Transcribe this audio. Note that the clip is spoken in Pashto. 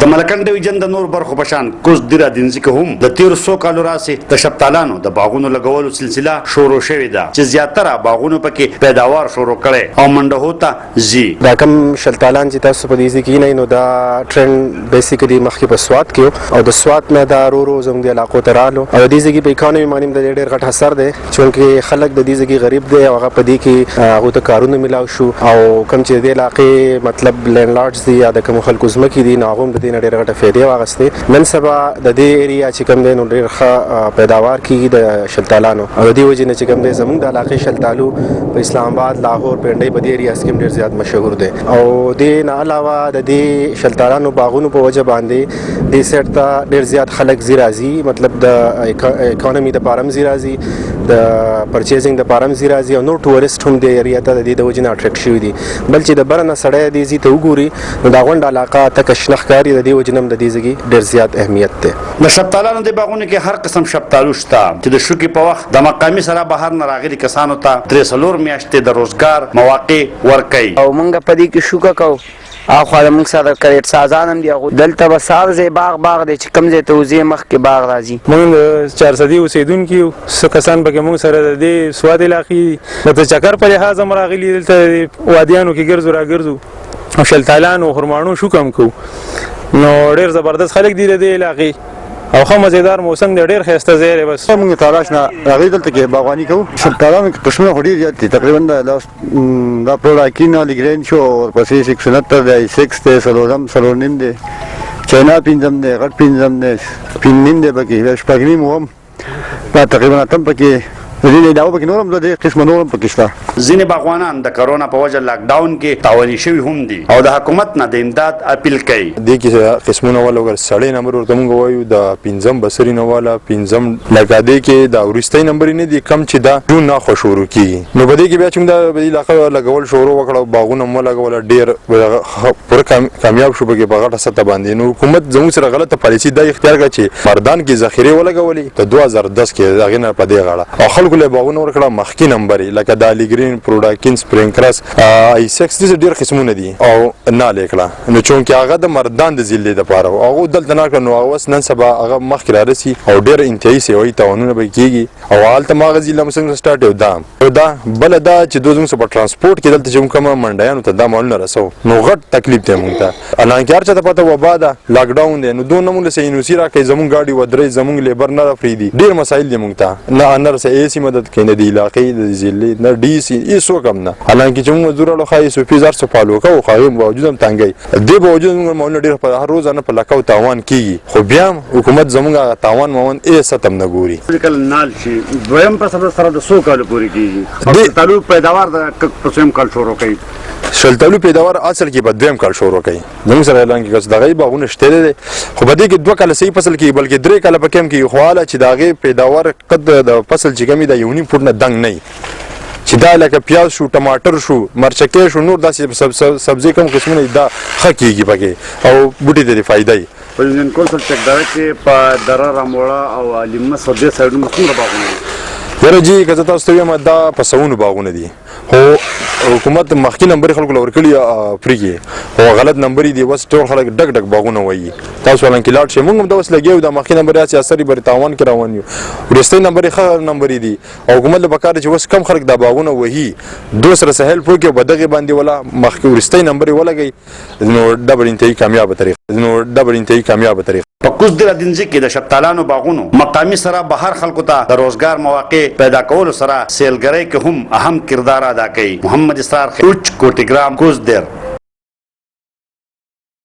د ملکن ډیویژن د نور برخو پشان کوز دیره دینځي کې هم د 1300 کالو راسي د شپتالانو د باغونو لګولو سلسله شروع شوې ده چې زیاتره باغونو پکې پیداوار شروع کړي او منډه هوتا زی دا کم شلتالان چې تاسو په دې کې نه نو دا ټرند بیسیکلی مخکې په سواد کې او د سواد نه دا ورو زموږ د علاقو ته رالو او د دې ځای په اکانومي باندې د ډېر غټ اثر دی چې خلک د دې ځای غریب دي او هغه په دې کې هغه ته کارونه ملاو شو او کم چې د علاقې مطلب لینډ لارډز دي یا د کوم خلکو زمکې دي نو هغه د دې ډېر غټه فائدې واغستې نن سبا د دې ایریا چې کوم دی نو ډېر ښه پیداوار کیږي د شلتالانو او د دې وجې نه چې کوم دی زموږ د علاقې شلتالو په اسلام آباد لاهور پنډۍ په دې ایریاز کې ډېر زیات مشهور دی او د نه علاوه د دې شلتالانو باغونو په وجه باندې د سیټ ته ډېر زیات خلک زی راځي مطلب د اکانومي د پارم زی راځي د پرچیزینګ د پارم زی راځي او نو ټورست هم د ایریا ته د دې د وجې نه اټریکټ شوي دي بل چې د برنه سړی دې زی ته وګوري نو دا غونډه علاقه تک شنخکاری د دې وجې نه د دې ځای ډېر زیات اهمیت دی د شپتالانو د باغونو کې هر قسم شپتالو شته چې د شوکي په وخت د مقامي سره بهر نه راغلي کسانو ته 3 میاشتې د روزګار مواقع ورکوي او مونږ په دې کې شوکه کوو اخوا د موږ سره کریټ سازان هم دي دلته به سار ځای باغ دی چې کوم ځای ته وځې مخکې باغ راځي موږ د 400 اوسېدونکي یو څه کسان پکې موږ سره د دې سواد علاقې د چکر په لحاظ هم راغلي دلته وادیانو کې ګرځو راګرځو او شلتالانو خرمانو شوکه هم کوو نو ډېر زبردست خلک دي د دې علاقې او ښه مزیدار موسم دی ډېر ښایسته ځای دی بس موږ تاراش نه راغلي دلته کې باغواني کوو شلتالانو کې قسمونه خو ډېر زیات دي تقریبا دا پروډاکین لیګرین شو ورپسې 669 دی 6 دی څلور نیم دی چاینا پنځم دی غټ پنځم دی پنځه نیم دی پکې شپږ نیم هم دا تقریبا اتم پکې ځینې داو پکې نور هم د دې قسمه نور هم پکې شته ځینې باغوانان د کرونا په وجه لاک ډاون کې تاواني شوي هم دي او د حکومت نه د امداد اپیل کوي دې کې قسمونه ولا ور سړی نمبر ورته موږ وایو د پنځم بصری نه والا پنځم لکه دې کې دا ورستۍ نمبر نه دي کم چې دا جون نه خو شروع کیږي نو بده کې بیا چې دا په علاقه لګول شروع وکړو باغونه مو لګول ډېر پر کامیاب شو بګي په غټه سطح باندې نو حکومت زموږ سره غلطه پالیسی د اختیار کړ چې مردان کې ذخیره ولګولې د 2010 کې دا غنه په دې غاړه او خلکو له باغونه ورکړه مخکې نمبر لکه د لیګرین پروډاکین سپرینکرس ای 6 دي ډېر قسمونه دي او نه لیکړه نو چونکه هغه د مردان د ضلع د پاره او دلته نه کړو او نن سبا هغه مخکې رارسي او ډېر انتهایی سیوي تاونونه به کیږي او حالت ماغزي لمسنګ سٹارټ یو دا بل دا چې دوزم سره ترانسپورت کې دلته چې کوم منډیانو ته دا مال نه رسو نو غټ تکلیف دی مونږ ته الانکار چې پته وبا دا لاک ډاون دی نو دوه نمونه سې انوسی را کوي زمونږ گاډي ودرې زمونږ لیبر نه فریدي ډېر مسایل دي مونږ ته نه انر سې ایسی مدد کوي د علاقې د ضلع نه ډي سي ایسو کم نه حالانکه چې موږ مزدور له خای 100,000 سپالو کوو خو باوجود هم تنګي د باوجود موږ مول ډېر په هر روز نه په لکاو تاوان کیږي خو بیا حکومت زموږه تاوان مون ای ستم نه ګوري کله نال شي دویم په سره د 100 کال پورې کیږي د تعلق پیداوار د پسیم کال شروع کوي شلتالو پیداوار اصل کې په دویم کال شروع کوي زموږ سره اعلان کې دغه باغونه شته دي خو بده کې 2 کال صحیح فصل کې بلکې 3 کال په کم کې خو حاله چې دغه پیداوار قد د فصل چې کمی د یونی فوټ نه دنګ نه چې دا لکه پیاز شو ټماټر شو مرچکې شو نور داسې سبزی کوم قسمونه دا ښه کیږي پکې او بوټي د فائدې په نن کول څه چک دا چې په درا راموړه او علمه سودې سایډونو څنګه باغونه یره جی که تاسو ته یم دا په سونو باغونه دي خو حکومت مخکې نمبر خلکو لور کړی فریږي او غلط نمبر دی وس ټول خلک ډک ډک باغونه وایي تاسو ولن کې لاړ شي موږ هم دا وس لګیو دا مخکې نمبر یا اثر بر تاوان کې روان یو ورسته نمبر ښه نمبر دی او حکومت له بکار چې وس کم خلک دا باغونه وایي دوسر سهل پوکي بدغه باندې ولا مخکې ورسته نمبر ولګي نو ډبل انتهایی کامیاب طریقه په کوز دیره دینځي کې د شپتالانو باغونو مقامي سره بهر خلکو ته د روزګار مواقع پیدا کولو سره سیلګرۍ کې هم اهم کردار ادا کوي محمد اسرار کوچ کوټیګرام کوز دیر